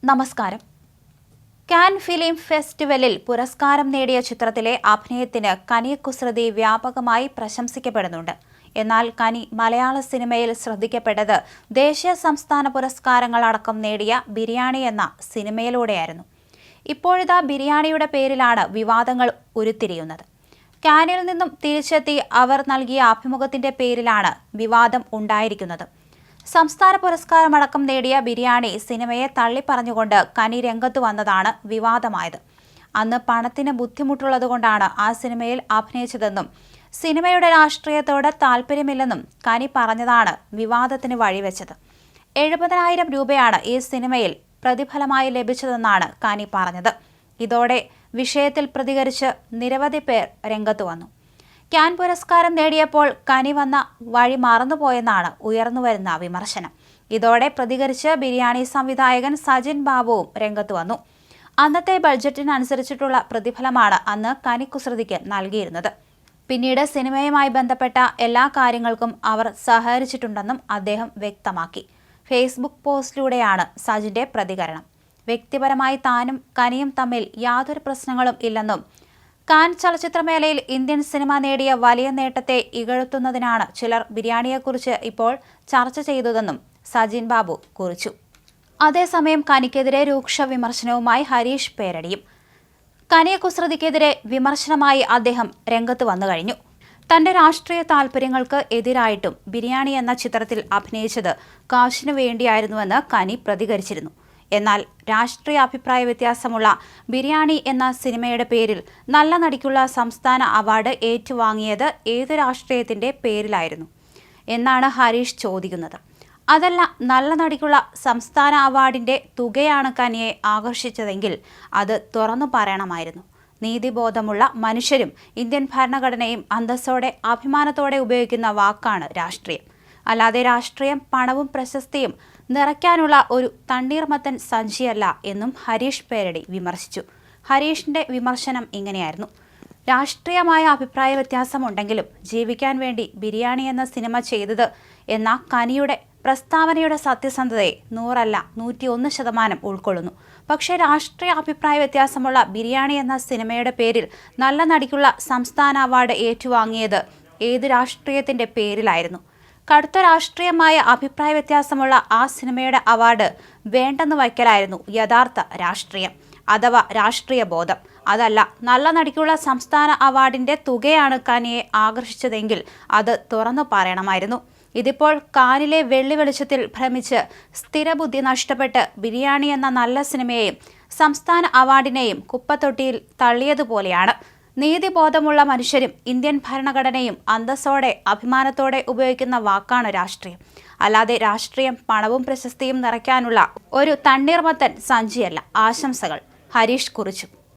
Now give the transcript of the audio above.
നമസ്കാരം. Cannes film ഫെസ്റ്റിവലിൽ പുരസ്കാരം നേടിയ ചിത്രത്തിലെ അഭിനയത്തിന് കനി കുസൃതി വ്യാപകമായി പ്രശംസിക്കപ്പെടുന്നുണ്ട്. എന്നാൽ കനി മലയാള സിനിമയിൽ ശ്രദ്ധിക്കപ്പെട്ടത് ദേശീയ സംസ്ഥാന പുരസ്കാരങ്ങൾ അടക്കം നേടിയ ബിരിയാണി എന്ന സിനിമയിലൂടെയായിരുന്നു. ഇപ്പോഴിതാ ബിരിയാണിയുടെ പേരിലാണ് വിവാദങ്ങൾ ഉരുത്തിരിയുന്നത്. കാനിൽ നിന്നും തിരിച്ചെത്തി അവർ നൽകിയ അഭിമുഖത്തിന്റെ പേരിലാണ് വിവാദം ഉണ്ടായിരിക്കുന്നത്. സംസ്ഥാന പുരസ്കാരമടക്കം നേടിയ ബിരിയാണി സിനിമയെ തള്ളിപ്പറഞ്ഞുകൊണ്ട് കനി രംഗത്തു വന്നതാണ് വിവാദമായത്. അന്ന് പണത്തിന് ബുദ്ധിമുട്ടുള്ളതുകൊണ്ടാണ് ആ സിനിമയിൽ അഭിനയിച്ചതെന്നും സിനിമയുടെ രാഷ്ട്രീയത്തോട് താല്പര്യമില്ലെന്നും കനി പറഞ്ഞതാണ് വിവാദത്തിന് വഴിവെച്ചത്. 70,000 രൂപയാണ് ഈ സിനിമയിൽ പ്രതിഫലമായി ലഭിച്ചതെന്നാണ് കനി പറഞ്ഞത്. ഇതോടെ വിഷയത്തിൽ പ്രതികരിച്ച് നിരവധി പേർ രംഗത്തു വന്നു. കാൻ പുരസ്കാരം നേടിയപ്പോൾ കനി വന്ന വഴി മറന്നുപോയെന്നാണ് ഉയർന്നുവരുന്ന വിമർശനം. ഇതോടെ പ്രതികരിച്ച് ബിരിയാണി സംവിധായകൻ സജിൻ ബാബുവും രംഗത്തു വന്നു. അന്നത്തെ ബഡ്ജറ്റിനനുസരിച്ചിട്ടുള്ള പ്രതിഫലമാണ് അന്ന് കനി കുസൃതിക്ക് നൽകിയിരുന്നത്. പിന്നീട് സിനിമയുമായി ബന്ധപ്പെട്ട എല്ലാ കാര്യങ്ങൾക്കും അവർ സഹകരിച്ചിട്ടുണ്ടെന്നും അദ്ദേഹം വ്യക്തമാക്കി. ഫേസ്ബുക്ക് പോസ്റ്റിലൂടെയാണ് സജിന്റെ പ്രതികരണം. വ്യക്തിപരമായി താനും കനിയും തമ്മിൽ യാതൊരു പ്രശ്നങ്ങളും ഇല്ലെന്നും കാൻ ചലച്ചിത്രമേളയിൽ ഇന്ത്യൻ സിനിമ നേടിയ വലിയ നേട്ടത്തെ ഇകഴ്ത്തുന്നതിനാണ് ചിലർ ബിരിയാണിയെക്കുറിച്ച് ഇപ്പോൾ ചർച്ച ചെയ്തതെന്നും സജിൻ ബാബു കുറിച്ചു. അതേസമയം കനിക്കെതിരെ രൂക്ഷ വിമർശനവുമായി ഹരീഷ് പേരടിയും. കനിയെ കുസൃതിക്കെതിരെ വിമർശനമായി അദ്ദേഹം രംഗത്ത് വന്നു കഴിഞ്ഞു. തന്റെ രാഷ്ട്രീയ താൽപര്യങ്ങൾക്ക് എതിരായിട്ടും ബിരിയാണി എന്ന ചിത്രത്തിൽ അഭിനയിച്ചത് കാശിനു വേണ്ടിയായിരുന്നുവെന്ന് കനി പ്രതികരിച്ചിരുന്നു. എന്നാൽ രാഷ്ട്രീയ അഭിപ്രായ വ്യത്യാസമുള്ള ബിരിയാണി എന്ന സിനിമയുടെ പേരിൽ നല്ല നടിക്കുള്ള സംസ്ഥാന അവാർഡ് ഏറ്റുവാങ്ങിയത് ഏത് രാഷ്ട്രീയത്തിന്റെ പേരിലായിരുന്നു എന്നാണ് ഹരീഷ് ചോദിക്കുന്നത്. അതല്ല, നല്ല നടിക്കുള്ള സംസ്ഥാന അവാർഡിന്റെ തുകയാണ് കനിയെ ആകർഷിച്ചതെങ്കിൽ അത് തുറന്നു പറയണമായിരുന്നു. നീതിബോധമുള്ള മനുഷ്യരും ഇന്ത്യൻ ഭരണഘടനയും അന്തസ്സോടെ അഭിമാനത്തോടെ ഉപയോഗിക്കുന്ന വാക്കാണ് രാഷ്ട്രീയം. അല്ലാതെ രാഷ്ട്രീയം പണവും പ്രശസ്തിയും നിറയ്ക്കാനുള്ള ഒരു തണ്ണീർമത്തൻ സഞ്ചിയല്ല എന്നും ഹരീഷ് പേരടി വിമർശിച്ചു. ഹരീഷിന്റെ വിമർശനം ഇങ്ങനെയായിരുന്നു: രാഷ്ട്രീയമായ അഭിപ്രായ വ്യത്യാസമുണ്ടെങ്കിലും ജീവിക്കാൻ വേണ്ടി ബിരിയാണി എന്ന സിനിമ ചെയ്തത് എന്ന കനിയുടെ പ്രസ്താവനയുടെ സത്യസന്ധതയെ 100 അല്ല 101% ഉൾക്കൊള്ളുന്നു. പക്ഷേ രാഷ്ട്രീയ അഭിപ്രായ വ്യത്യാസമുള്ള ബിരിയാണി എന്ന സിനിമയുടെ പേരിൽ നല്ല നടിക്കുള്ള സംസ്ഥാന അവാർഡ് ഏറ്റുവാങ്ങിയത് ഏത് രാഷ്ട്രീയത്തിന്റെ പേരിലായിരുന്നു? കടുത്ത രാഷ്ട്രീയമായ അഭിപ്രായ വ്യത്യാസമുള്ള ആ സിനിമയുടെ അവാർഡ് വേണ്ടെന്ന് വയ്ക്കലായിരുന്നു യഥാർത്ഥ രാഷ്ട്രീയം അഥവാ രാഷ്ട്രീയ ബോധം. അതല്ല, നല്ല നടിക്കുള്ള സംസ്ഥാന അവാർഡിന്റെ തുകയാണ് കനിയെ ആകർഷിച്ചതെങ്കിൽ അത് തുറന്നു പറയണമായിരുന്നു. ഇതിപ്പോൾ കാനിലെ വെള്ളി വെളിച്ചത്തിൽ ഭ്രമിച്ച് സ്ഥിരബുദ്ധി നഷ്ടപ്പെട്ട് ബിരിയാണി എന്ന നല്ല സിനിമയെയും സംസ്ഥാന അവാർഡിനെയും കുപ്പത്തൊട്ടിയിൽ തള്ളിയതുപോലെയാണ്. നീതിബോധമുള്ള മനുഷ്യരും ഇന്ത്യൻ ഭരണഘടനയും അന്തസ്സോടെ അഭിമാനത്തോടെ ഉപയോഗിക്കുന്ന വാക്കാണ് രാഷ്ട്രീയം. അല്ലാതെ രാഷ്ട്രീയം പണവും പ്രശസ്തിയും നിറയ്ക്കാനുള്ള ഒരു തണ്ണീർമത്തൻ സഞ്ചിയല്ല. ആശംസകൾ, ഹരീഷ് കുറിച്ചു.